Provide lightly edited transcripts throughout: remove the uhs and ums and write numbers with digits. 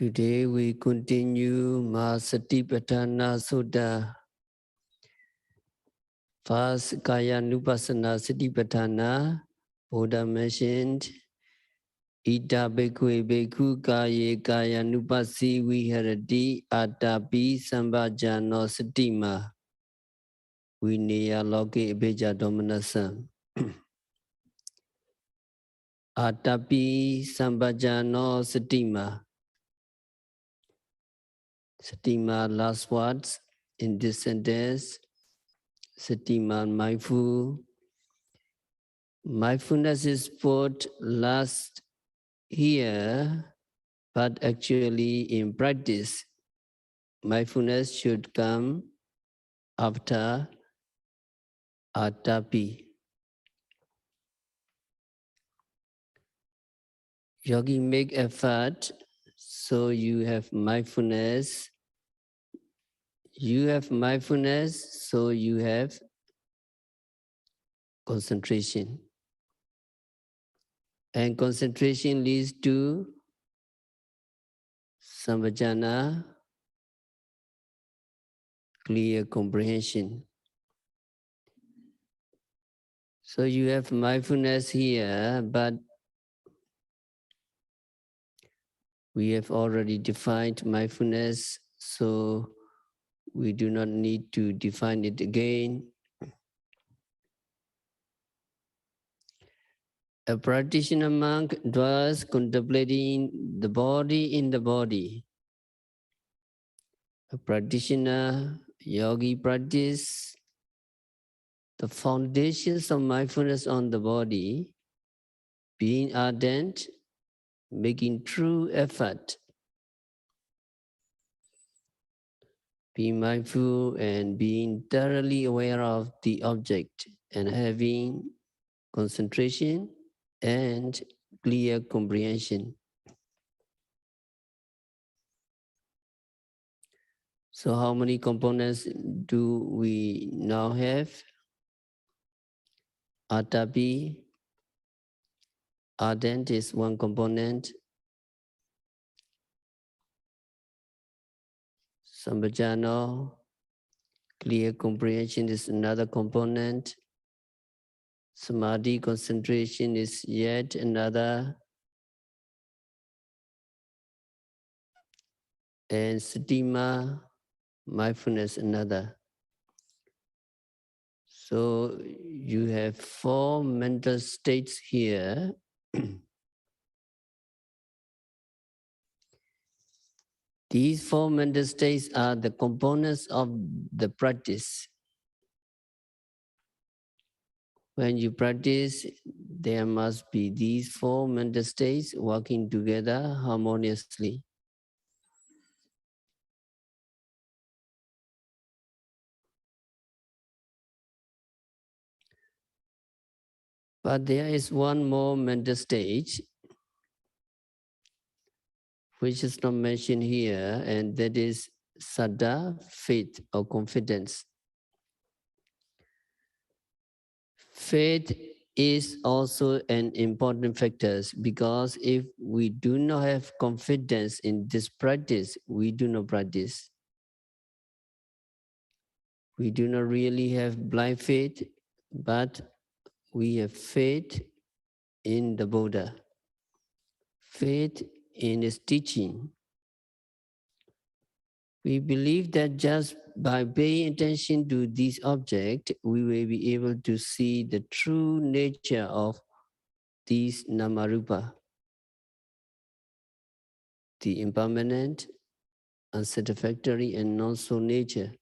Today we continue Mahāsatipaṭṭhāna Sutta. First, Kaya Nupassana Satipatthana. Buddha mentioned Ita Bhikkhve Bhikkhu Kaye Kaya Nupassi Viharati Atapi Sambhajano Satima Vineya Loke Abhija Domanasam. Atapi Sambhajano Satima. Satima, last words in this sentence. Satima, mindful. Mindfulness is put last here, but actually in practice, mindfulness should come after atapi. Yogi make effort, so you have mindfulness. You have mindfulness, so you have concentration. And concentration leads to sambhajana, clear comprehension. So you have mindfulness here, but we have already defined mindfulness, so we do not need to define it again. A practitioner monk dwells contemplating the body in the body. A practitioner, yogi practice the foundations of mindfulness on the body, being ardent, making true effort. Being mindful and being thoroughly aware of the object and having concentration and clear comprehension. So how many components do we now have? Atapi, ardent is one component. Sambhajano, clear comprehension is another component. Samadhi, concentration is yet another. And satima, mindfulness, another. So you have 4 mental states here. These 4 mental states are the components of the practice. When you practice, there must be these 4 mental states working together harmoniously. But there is one more mental stage which is not mentioned here, and that is saddha, faith or confidence. Faith is also an important factor because if we do not have confidence in this practice, we do not practice. We do not really have blind faith, but we have faith in the Buddha, faith in his teaching. We believe that just by paying attention to this object, we will be able to see the true nature of these namarupa, the impermanent, unsatisfactory, and non-so nature.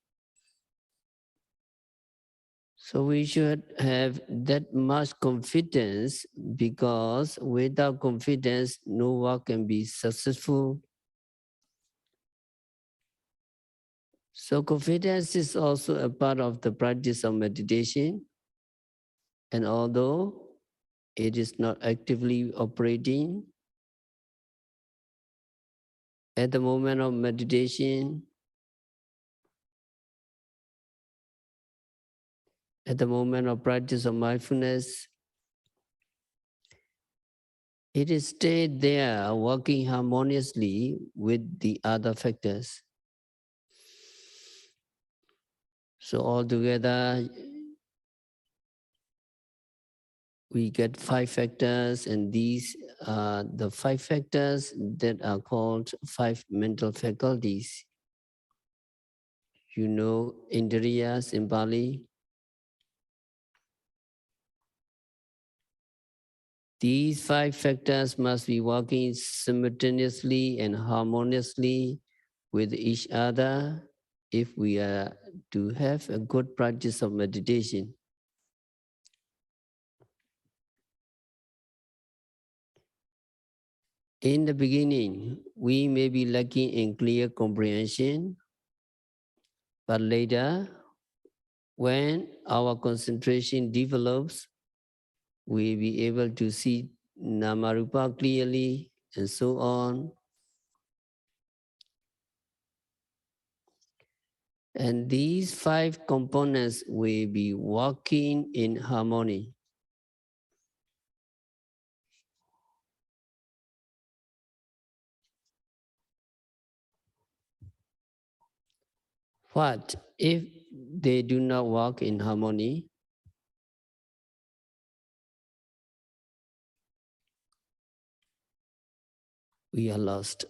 So we should have that much confidence, because without confidence, no work can be successful. So confidence is also a part of the practice of meditation. And although it is not actively operating, at the moment of meditation, at the moment of practice of mindfulness, It is stayed there working harmoniously with the other factors. So altogether, we get 5 factors, and these are the 5 factors that are called 5 mental faculties. You know Indriyas in Pali. These 5 factors must be working simultaneously and harmoniously with each other if we are to have a good practice of meditation. In the beginning, we may be lacking in clear comprehension, but later, when our concentration develops, we'll be able to see Namarupa clearly and so on. And these 5 components will be working in harmony. What if they do not work in harmony? We are lost.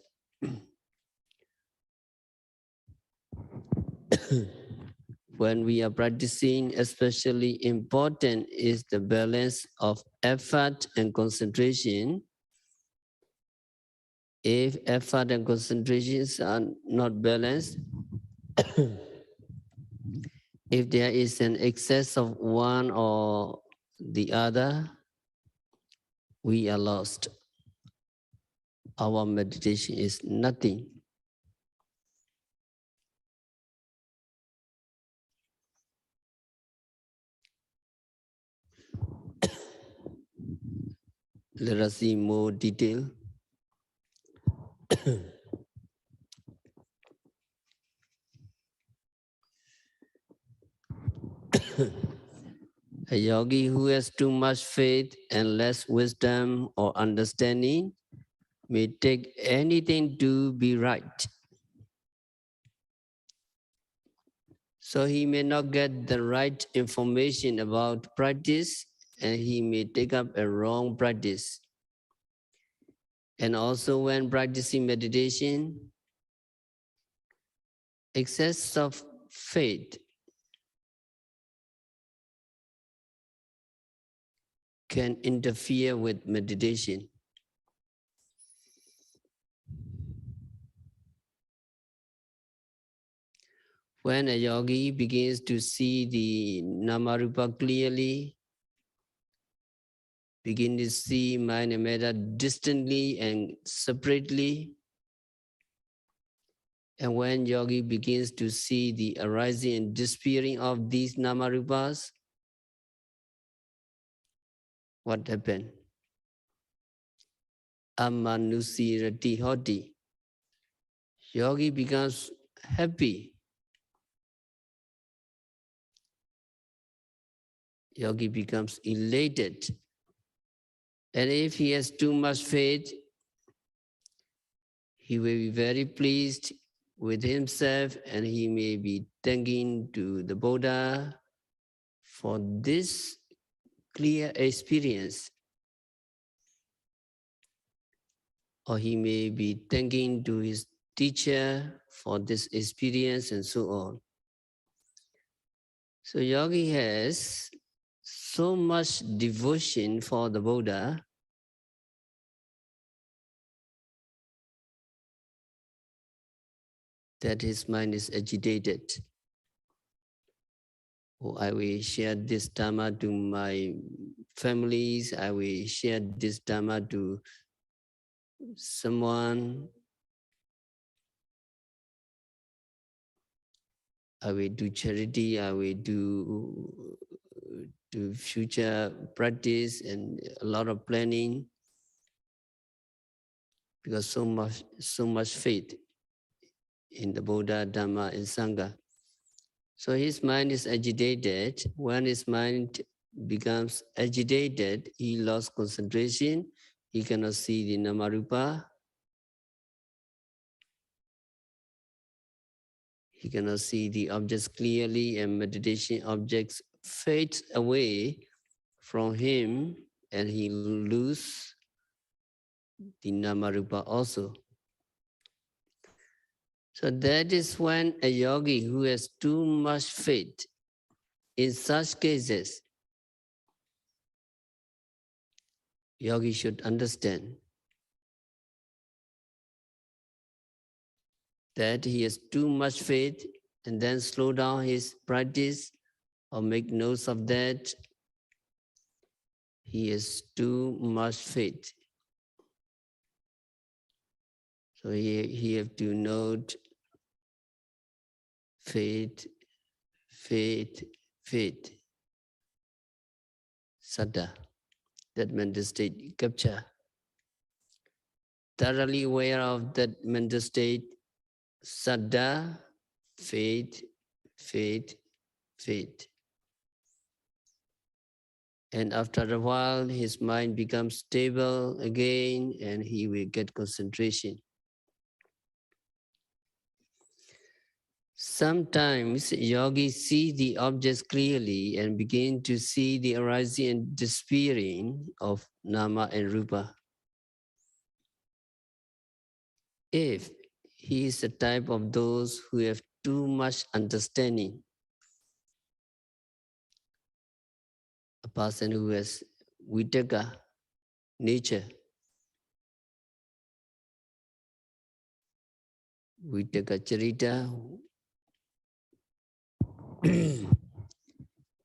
When we are practicing, especially important is the balance of effort and concentration. If effort and concentrations are not balanced, if there is an excess of one or the other, we are lost. Our meditation is nothing. Let us see more detail. A yogi who has too much faith and less wisdom or understanding may take anything to be right. So he may not get the right information about practice, and he may take up a wrong practice. And also when practicing meditation, excess of faith can interfere with meditation. When a yogi begins to see the Namarupa clearly, begin to see mind and matter distantly and separately, and when yogi begins to see the arising and disappearing of these Namarupas, what happened? Amanusirati hoti. Yogi becomes happy. Yogi becomes elated. And if he has too much faith, he will be very pleased with himself, and he may be thanking to the Buddha for this clear experience. Or he may be thanking to his teacher for this experience and so on. So yogi has so much devotion for the Buddha that his mind is agitated. Oh, I will share this Dhamma to my families. I will share this Dhamma to someone. I will do charity. I will do future practice and a lot of planning, because so much faith in the Buddha, Dhamma, and Sangha. So his mind is agitated. When his mind becomes agitated, he lost concentration, he cannot see the Namarupa. He cannot see the objects clearly, and meditation objects fade away from him, and he lose the Namarupa also. So that is when a yogi who has too much faith, in such cases, yogi should understand that he has too much faith and then slow down his practice or make notes of that. He has too much faith. So he have to note faith, faith, faith. Saddha, that mental state capture. Thoroughly aware of that mental state, saddha, faith, faith, faith. And after a while, his mind becomes stable again and he will get concentration. Sometimes yogis see the objects clearly and begin to see the arising and disappearing of nama and rupa. If he is the type of those who have too much understanding, a person who has vitaka nature, vitaka charita,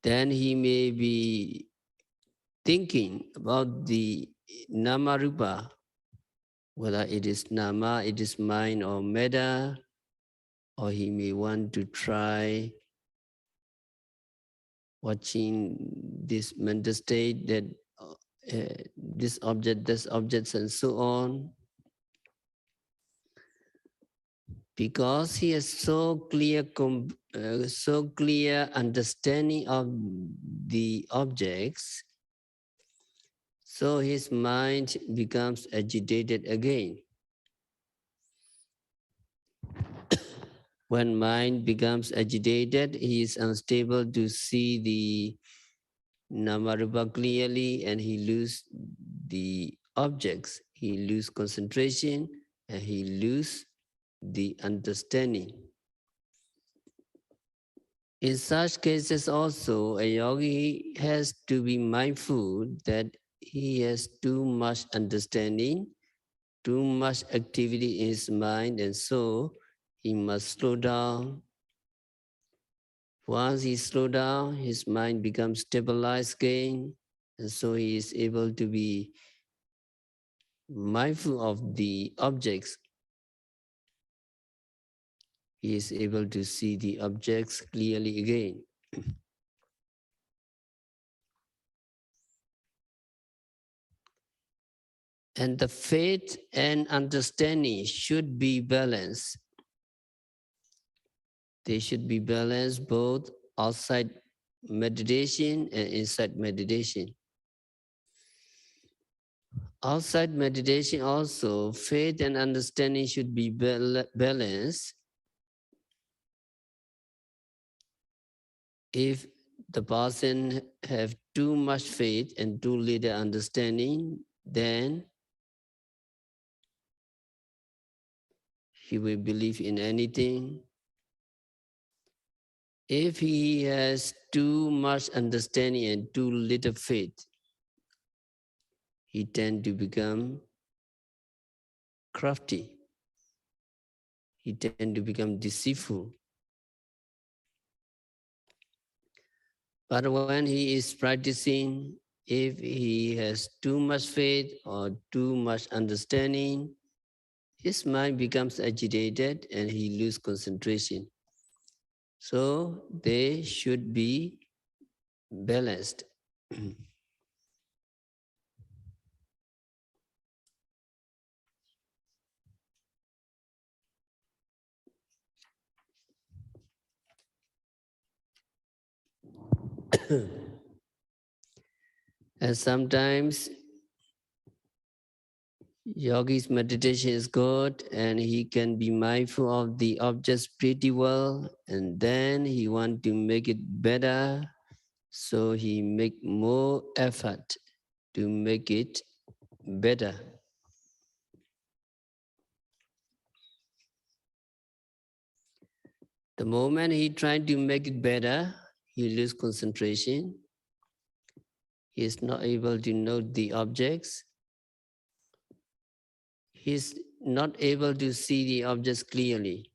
then he may be thinking about the nama rupa, whether it is nama, it is mind or metta, or he may want to try watching this mental state that this object, this objects, and so on. Because he has so clear understanding of the objects, so his mind becomes agitated again. When mind becomes agitated, he is unstable to see the Namarupa clearly, and he loses the objects. He loses concentration and he loses the understanding. In such cases also, a yogi has to be mindful that he has too much understanding, too much activity in his mind, and so he must slow down. Once he slows down, his mind becomes stabilized again, and so he is able to be mindful of the objects. He is able to see the objects clearly again. And the faith and understanding should be balanced. They should be balanced both outside meditation and inside meditation. Outside meditation also, faith and understanding should be balanced. If the person have too much faith and too little understanding, then he will believe in anything. If he has too much understanding and too little faith, he tends to become crafty. He tends to become deceitful. But when he is practicing, if he has too much faith or too much understanding, his mind becomes agitated and he loses concentration. So they should be balanced. And sometimes Yogi's meditation is good and he can be mindful of the objects pretty well, and then he want to make it better, so he make more effort to make it better. The moment he tried to make it better, he lose concentration. He is not able to note the objects. He is not able to see the objects clearly.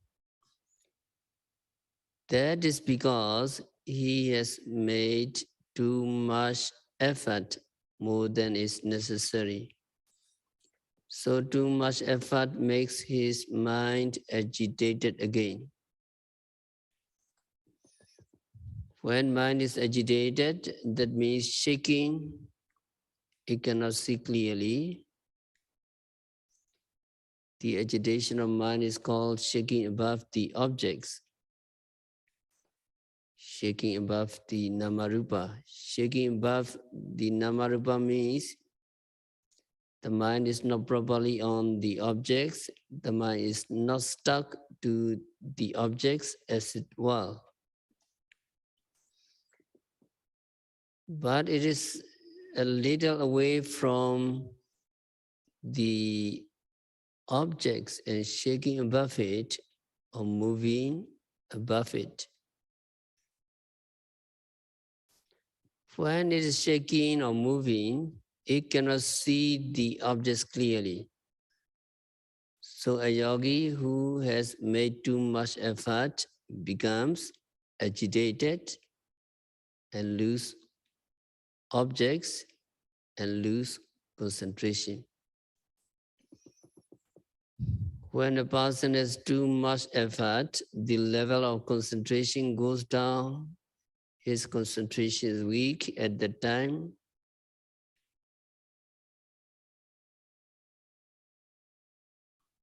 That is because he has made too much effort, more than is necessary. So too much effort makes his mind agitated again. When mind is agitated, that means shaking, it cannot see clearly. The agitation of mind is called shaking above the objects, shaking above the namarupa. Shaking above the namarupa means the mind is not properly on the objects, the mind is not stuck to the objects as it were. But it is a little away from the objects and shaking above it or moving above it. When it is shaking or moving, it cannot see the objects clearly. So a yogi who has made too much effort becomes agitated and lose objects and lose concentration. When a person has too much effort, the level of concentration goes down. His concentration is weak at that time.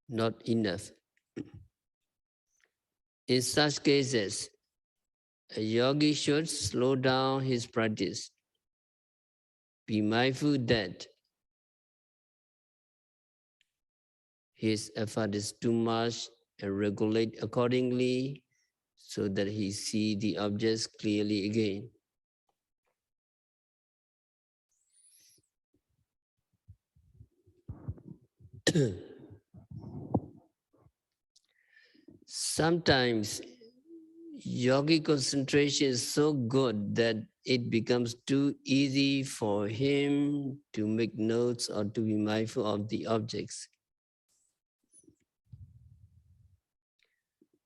Not enough. In such cases, a yogi should slow down his practice. Be mindful that his effort is too much and regulate accordingly so that he see the objects clearly again. Sometimes yogi concentration is so good that it becomes too easy for him to make notes or to be mindful of the objects.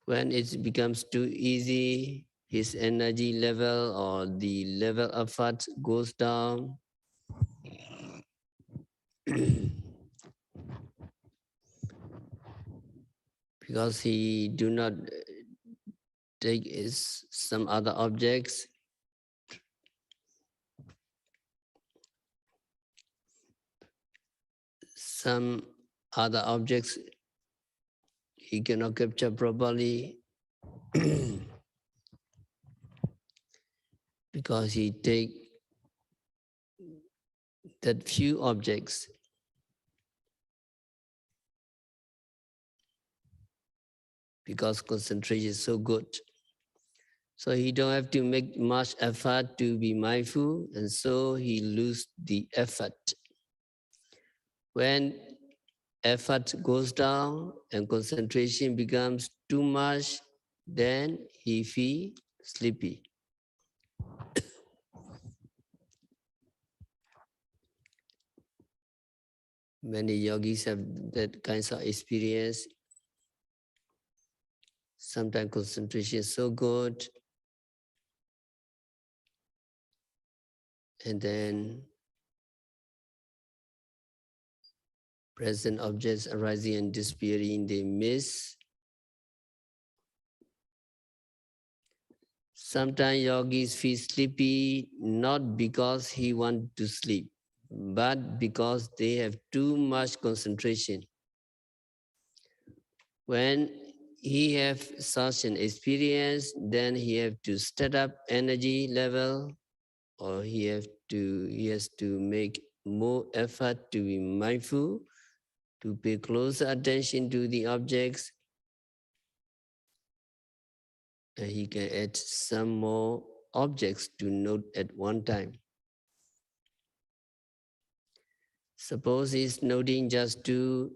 When it becomes too easy, his energy level or the level of effort goes down. Because he do not take some other objects. Some other objects he cannot capture properly because he take that few objects. Because concentration is so good. So he don't have to make much effort to be mindful, and so he lose the effort. When effort goes down and concentration becomes too much, then he feel sleepy. Many yogis have that kinds of experience. Sometimes concentration is so good, and then present objects arising and disappearing, they miss. Sometimes yogis feel sleepy not because he wants to sleep, but because they have too much concentration. When he have such an experience, then he have to set up energy level, or he has to make more effort to be mindful to pay close attention to the objects, and he can add some more objects to note at one time. Suppose he's noting just two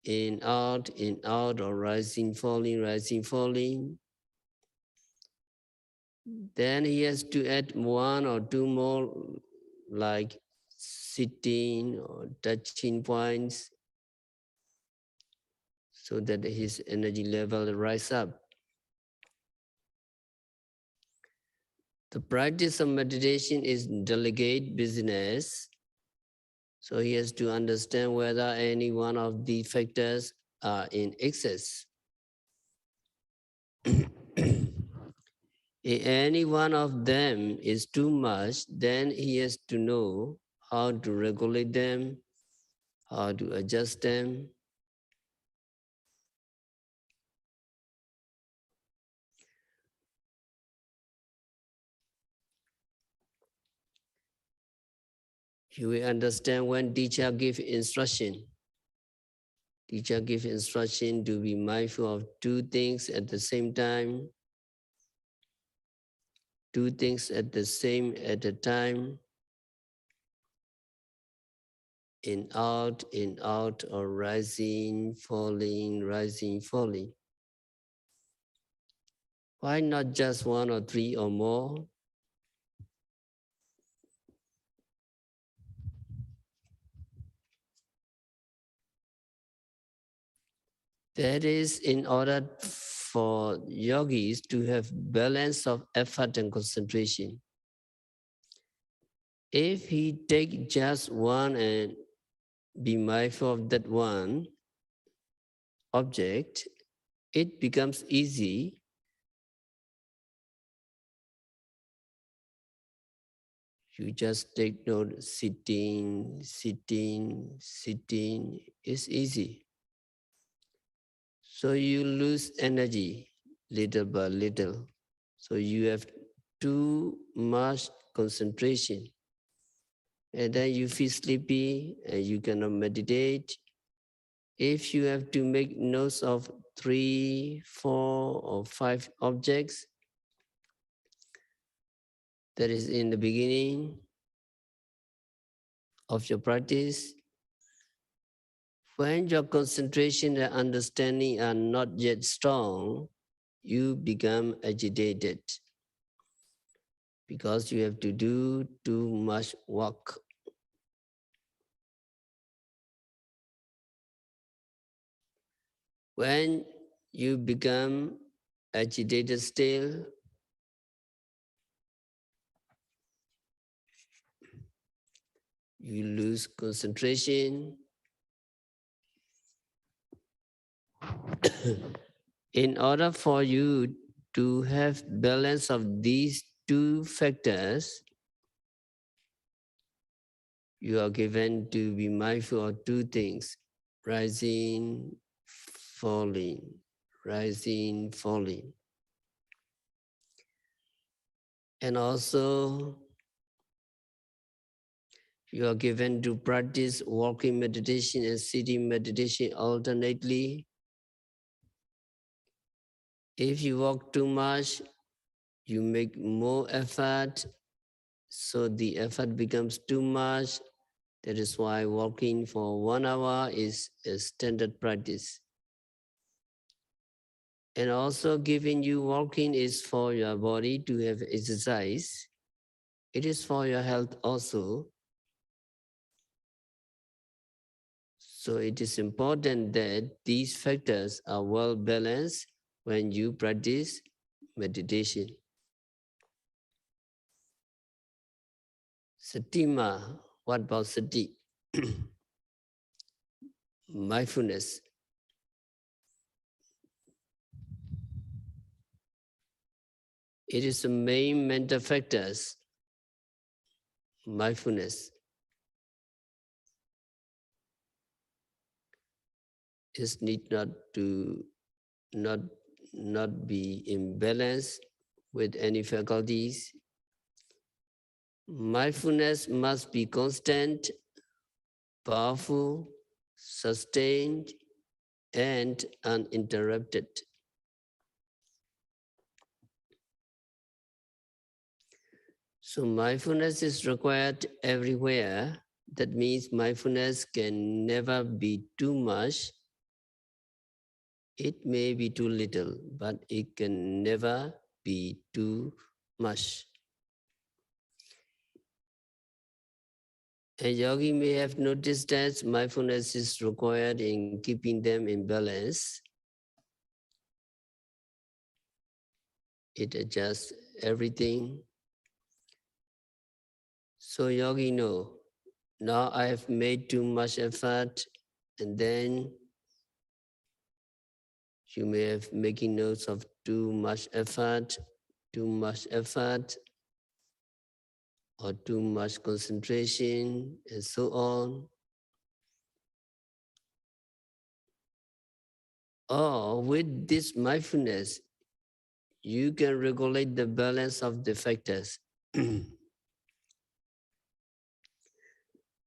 in, out, or rising, falling. Then he has to add one or two more, like sitting or touching points, so that his energy level rise up. The practice of meditation is delegate business. So he has to understand whether any one of the factors are in excess. If any one of them is too much, then he has to know how to regulate them, how to adjust them. You will understand when teacher gives instruction. Teacher gives instruction to be mindful of two things at the same time. Two things at a time. In, out, or rising, falling. Why not just one or three or more? That is in order for yogis to have balance of effort and concentration. If he take just one and be mindful of that one object, it becomes easy. You just take note, sitting, is easy. So you lose energy little by little. So you have too much concentration. And then you feel sleepy and you cannot meditate. If you have to make notes of 3, 4, or 5 objects, that is in the beginning of your practice, when your concentration and understanding are not yet strong, you become agitated because you have to do too much work. When you become agitated still, you lose concentration. In order for you to have balance of these two factors, you are given to be mindful of two things: rising, falling, rising, falling. And also, you are given to practice walking meditation and sitting meditation alternately. If you walk too much, you make more effort, so the effort becomes too much. That is why walking for 1 hour is a standard practice. And also giving you walking is for your body to have exercise. It is for your health also. So it is important that these factors are well balanced when you practice meditation. Satima, what about sati? Mindfulness. It is the main mental factors. Mindfulness is need not to not be imbalanced with any faculties. Mindfulness must be constant, powerful, sustained, and uninterrupted. So mindfulness is required everywhere. That means mindfulness can never be too much. It may be too little, but it can never be too much. A yogi may have noticed that mindfulness is required in keeping them in balance. It adjusts everything. So yogi know, now I have made too much effort, and then you may have making notes of too much effort, or too much concentration, and so on. Or with this mindfulness, you can regulate the balance of the factors.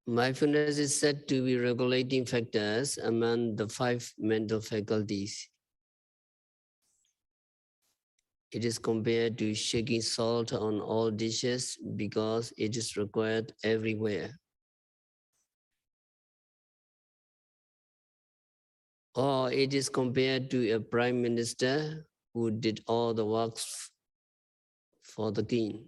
Mindfulness is said to be regulating factors among the 5 mental faculties. It is compared to shaking salt on all dishes because it is required everywhere. Or it is compared to a prime minister who did all the works for the king.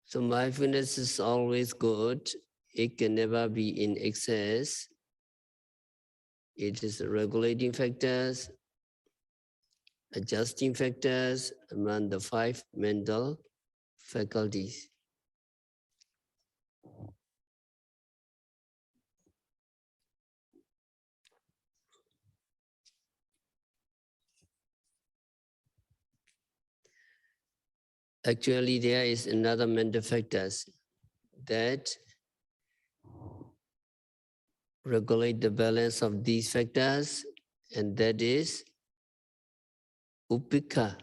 So mindfulness is always good. It can never be in excess. It is regulating factors, adjusting factors among the 5 mental faculties. Actually, there is another mental factors that regulate the balance of these factors, and that is upekha,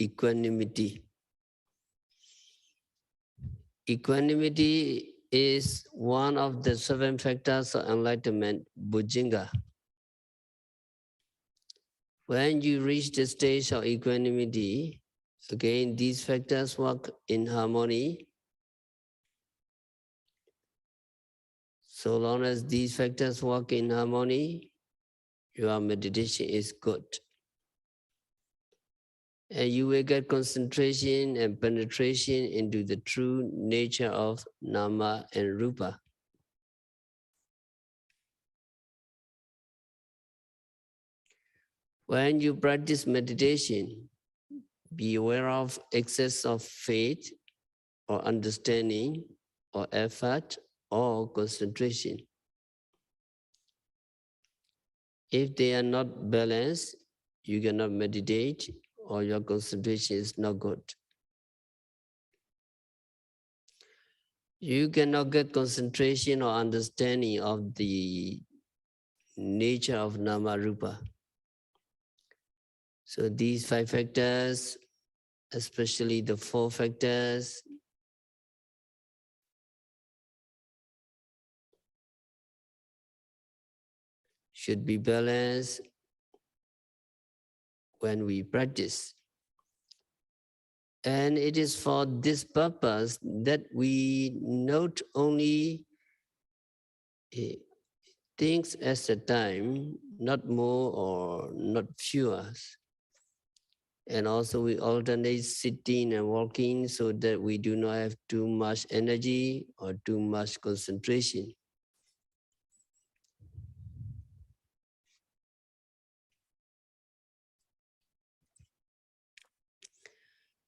equanimity. Equanimity is one of the 7 factors of enlightenment, bujinga. When you reach the stage of equanimity, again, these factors work in harmony. So long as these factors work in harmony, your meditation is good. And you will get concentration and penetration into the true nature of nama and rupa. When you practice meditation, be aware of excess of faith or understanding or effort or concentration. If they are not balanced, you cannot meditate or your concentration is not good. You cannot get concentration or understanding of the nature of nama rupa. So these 5 factors, especially the 4 factors, should be balanced when we practice. And it is for this purpose that we not only things as a time, not more or not fewer. And also we alternate sitting and walking so that we do not have too much energy or too much concentration.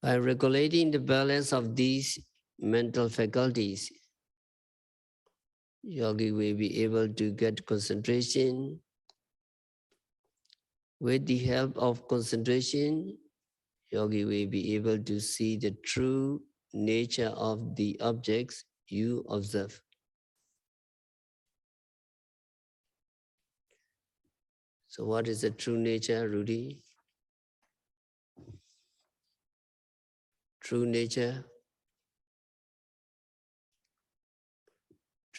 By regulating the balance of these mental faculties, yogi will be able to get concentration. With the help of concentration, yogi will be able to see the true nature of the objects you observe. So what is the true nature, Rudy? True nature?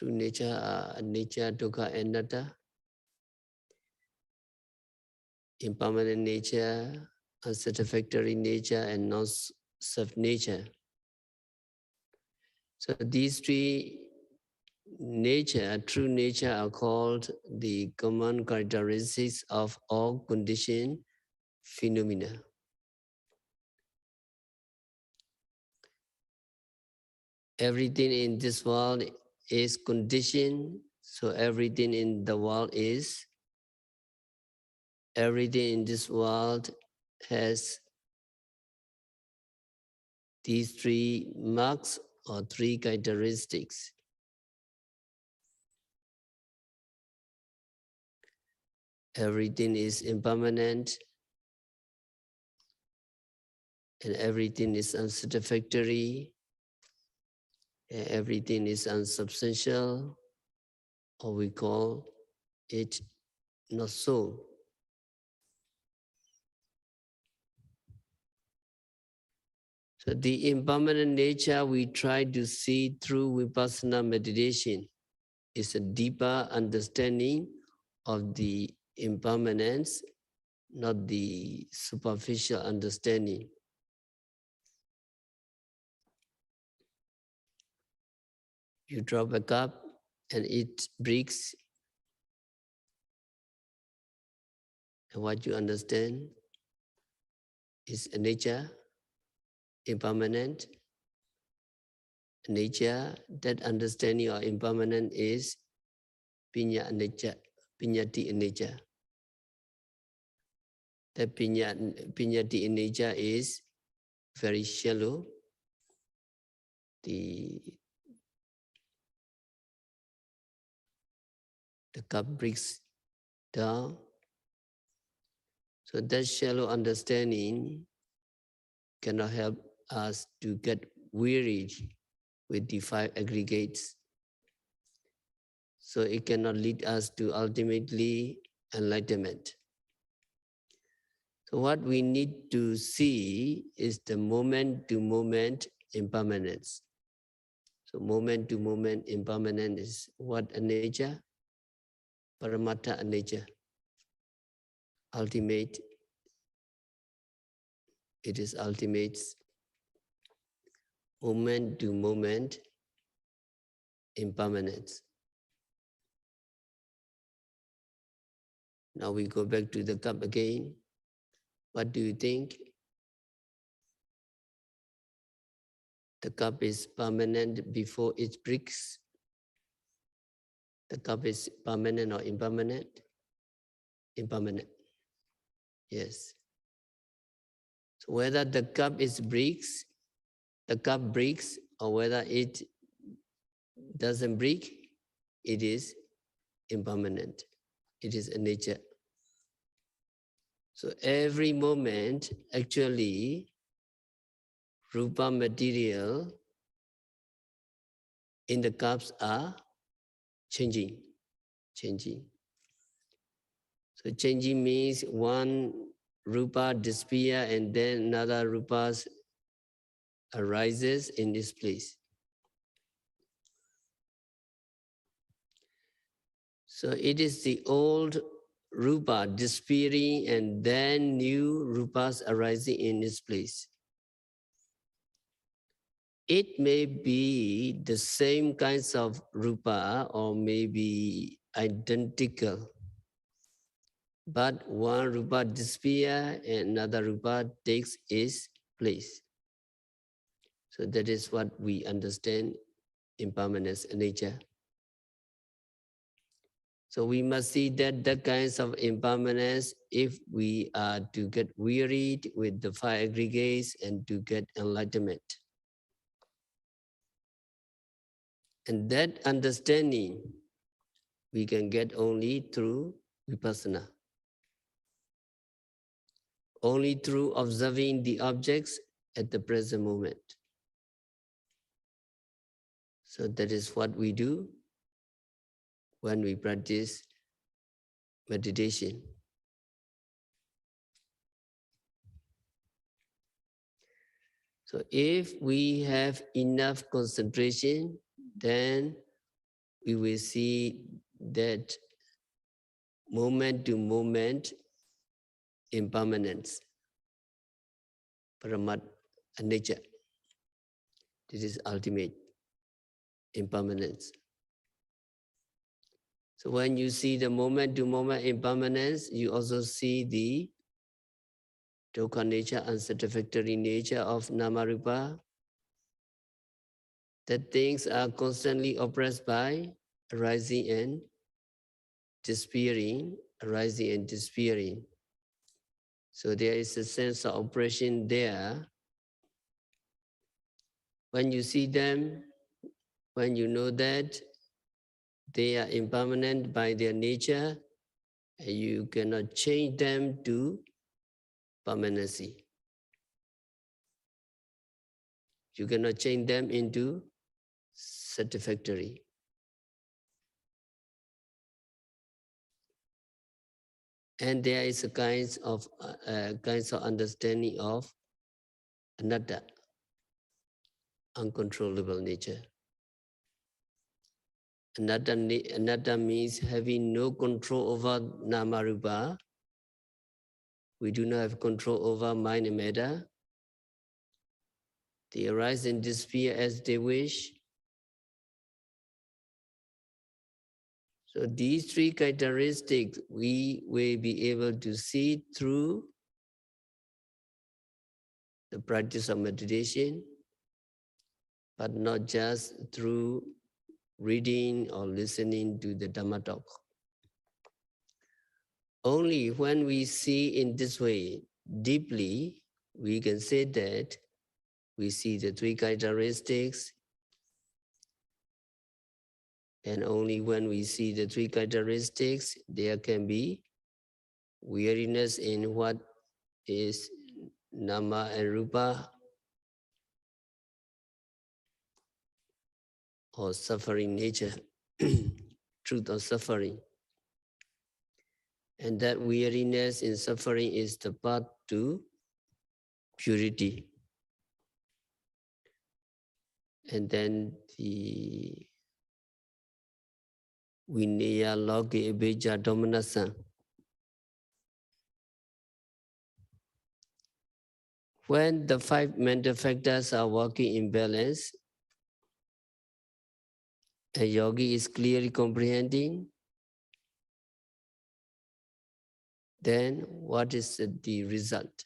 true nature are anicca, dukkha, anatta. Impermanent nature, unsatisfactory nature, and non-self nature. So these three nature, true nature, are called the common characteristics of all conditioned phenomena. Everything in this world is conditioned, so everything in the world is, everything in this world has these three marks or three characteristics. Everything is impermanent, and everything is unsatisfactory, and everything is unsubstantial, or we call it not so. So the impermanent nature we try to see through vipassana meditation is a deeper understanding of the impermanence, not the superficial understanding. You drop a cup and it breaks, and what you understand is a nature, impermanent nature. That understanding of impermanent is pinya nature, pinyati nature. That pinyati nature is very shallow. The cup breaks down. So that shallow understanding cannot help us to get wearied with the five aggregates. So it cannot lead us to ultimately enlightenment. So what we need to see is the moment-to-moment impermanence. So moment-to-moment impermanence is what a nature? Paramattha a nature. Ultimate. It is ultimate. Moment-to-moment impermanence. Now we go back to the cup again. What do you think? The cup is permanent before it breaks. The cup is permanent or impermanent? Impermanent. Yes. So whether the cup breaks, or whether it doesn't break, it is impermanent. It is a nature. So every moment, actually, rupa material in the cups are changing. So changing means one rupa disappear and then another rupa arises in this place. So it is the old rupa disappearing and then new rupas arising in this place. It may be the same kinds of rupa or maybe identical, but one rupa disappears and another rupa takes its place. So that is what we understand impermanence nature. So we must see that the kinds of impermanence, if we are to get wearied with the five aggregates and to get enlightenment. And that understanding we can get only through vipassana. Only through observing the objects at the present moment. So that is what we do when we practice meditation. So if we have enough concentration, then we will see that moment to moment impermanence, paramat nature. This is ultimate impermanence. So when you see the moment to moment impermanence, you also see the dukkha nature, unsatisfactory nature of namarupa, that things are constantly oppressed by arising and disappearing, arising and disappearing. So there is a sense of oppression there. When you see them, when you know that they are impermanent by their nature, and you cannot change them to permanency. You cannot change them into satisfactory. And there is a kinds of understanding of anatta, uncontrollable nature. Anatta means having no control over namarupa. We do not have control over mind and matter. They arise and disappear as they wish. So these three characteristics we will be able to see through the practice of meditation, but not just through reading or listening to the Dhamma talk. Only when we see in this way deeply, we can say that we see the three characteristics. And only when we see the three characteristics, there can be weariness in what is nama and rupa, or suffering nature, truth of suffering. And that weariness in suffering is the path to purity. And then the Vinaya Loke Abhijja Domanasa. When the five mental factors are working in balance, a yogi is clearly comprehending, then what is the result?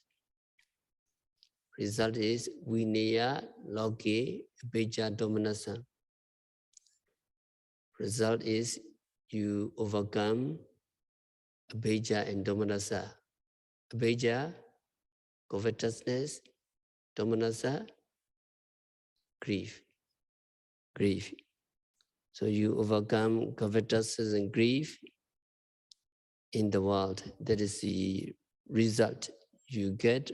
Result is Vinaya Loke Abhijja Domanasa. Result is you overcome Abhijja and Domanasa. Abhijja, covetousness; Domanasa, grief. So you overcome covetousness and grief in the world. That is the result you get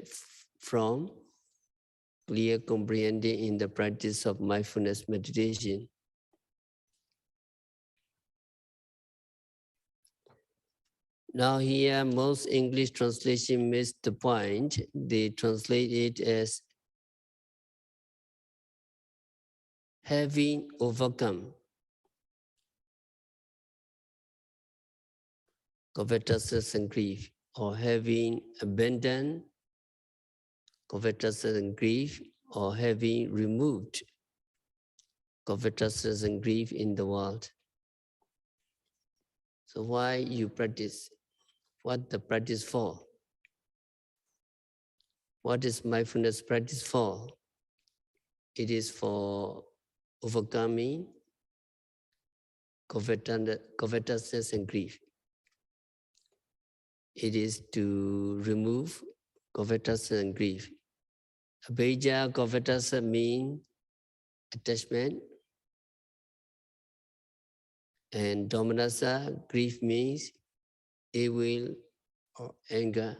from clear comprehending in the practice of mindfulness meditation. Now here, most English translation miss the point. They translate it as having overcome covetousness and grief, or having abandoned covetousness and grief, or having removed covetousness and grief in the world. So why you practice? What the practice for? What is mindfulness practice for? It is for overcoming covetousness and grief. It is to remove covetousness and grief. Abhijja, covetousness means attachment, and domanassa, grief means ill will or anger.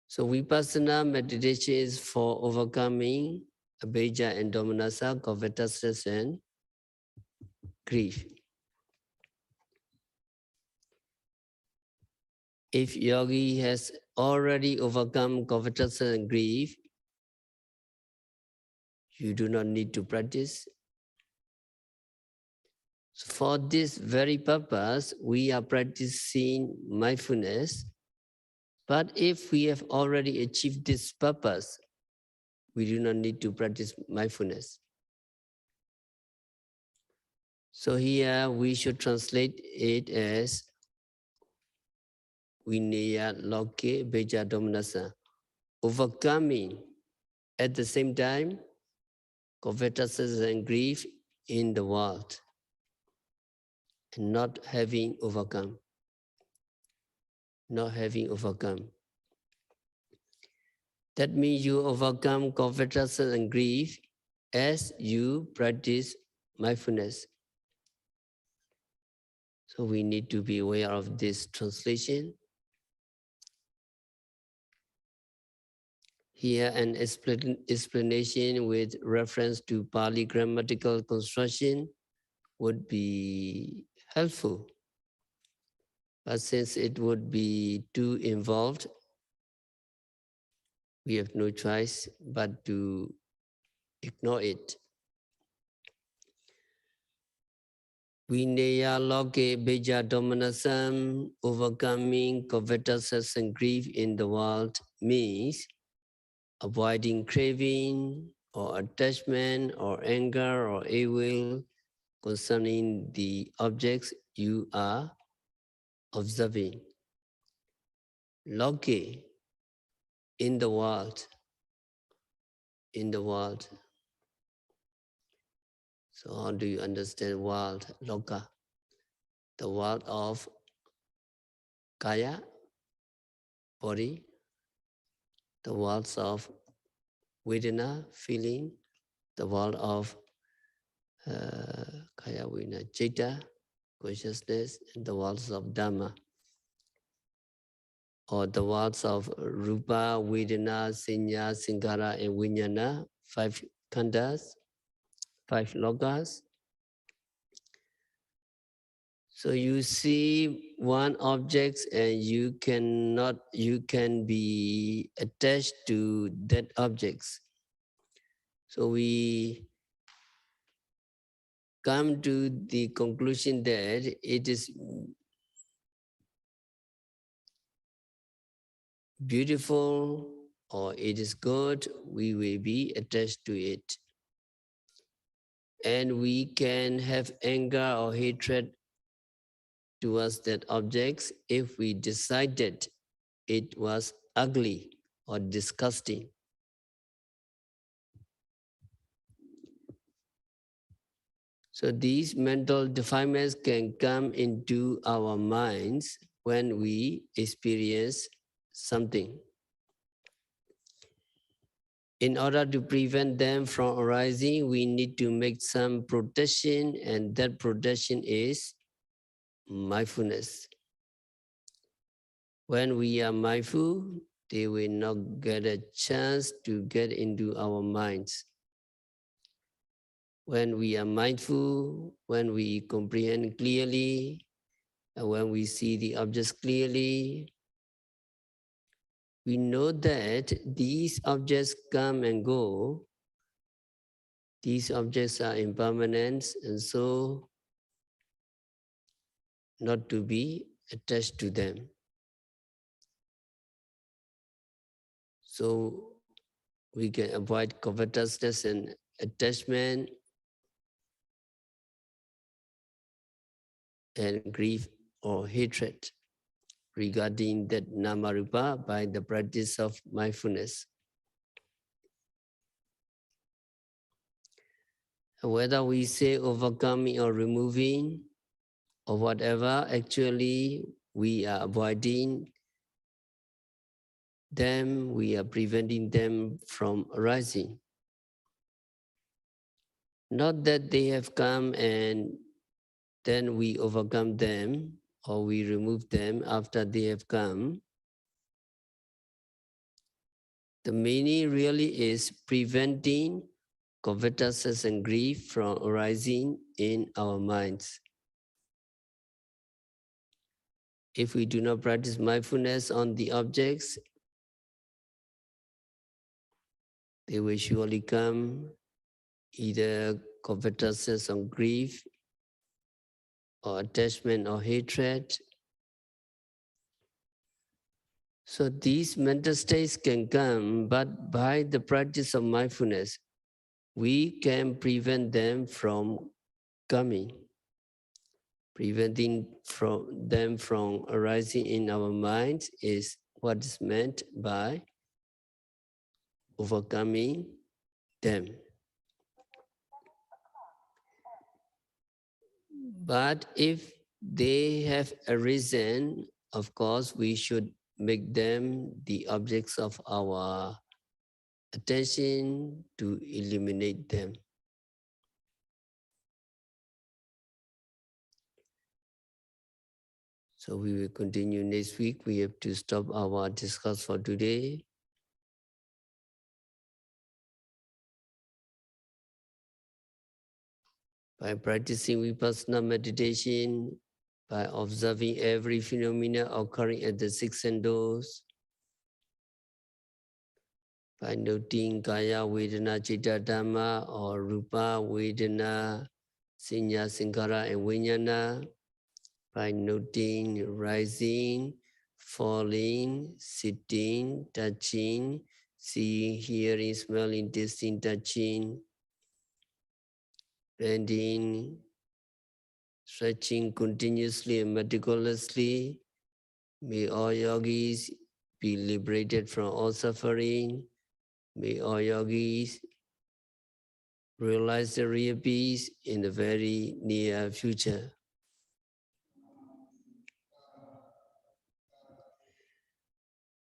So vipassana meditation is for overcoming abhijja and domanassa, covetousness and grief. If yogi has already overcome covetousness and grief, you do not need to practice. For this very purpose, we are practicing mindfulness. But if we have already achieved this purpose, we do not need to practice mindfulness. So here we should translate it as Vinaya Loke Beja Domanasa, overcoming at the same time covetousness and grief in the world, and not having overcome. Not having overcome. That means you overcome covetousness and grief as you practice mindfulness. So we need to be aware of this translation. Here an explanation with reference to Pali grammatical construction would be helpful. But since it would be too involved, we have no choice but to ignore it. Vinaya Loke Beja Domanasam, overcoming covetousness and grief in the world, means avoiding craving or attachment or anger or ill will concerning the objects you are observing. Loke, in the world. So how do you understand world, loka? The world of kaya, body, the worlds of vedana, feeling, the world of kaya vedana, citta, consciousness, and the worlds of dhamma, or the worlds of rupa, vedana, sanya, sankhara, and vijnana, 5 khandhas, 5 lokas. So you see one object and you can be attached to that object. So we come to the conclusion that it is beautiful or it is good, we will be attached to it. And we can have anger or hatred towards that object if we decided it was ugly or disgusting. So these mental defilements can come into our minds when we experience something. In order to prevent them from arising, we need to make some protection, and that protection is mindfulness. When we are mindful, they will not get a chance to get into our minds. When we are mindful, when we comprehend clearly, and when we see the objects clearly, we know that these objects come and go. These objects are impermanent, and so not to be attached to them. So we can avoid covetousness and attachment and grief or hatred regarding that namarupa by the practice of mindfulness. Whether we say overcoming or removing or whatever, actually we are avoiding them, we are preventing them from arising. Not that they have come and then we overcome them or we remove them after they have come. The meaning really is preventing covetousness and grief from arising in our minds. If we do not practice mindfulness on the objects, they will surely come, either covetousness or grief, or attachment or hatred. So these mental states can come, but by the practice of mindfulness, we can prevent them from coming, preventing them from arising in our minds is what is meant by overcoming them. But if they have arisen, of course, we should make them the objects of our attention to eliminate them. So we will continue next week. We have to stop our discuss for today. By practicing vipassana meditation, by observing every phenomena occurring at the six senses, by noting kaya, vedana, citta, dhamma, or rupa, vedana, sanya, sankhara, and vijnana, by noting rising, falling, sitting, touching, seeing, hearing, smelling, tasting, touching, bending, stretching continuously and meticulously. May all yogis be liberated from all suffering. May all yogis realize the real peace in the very near future.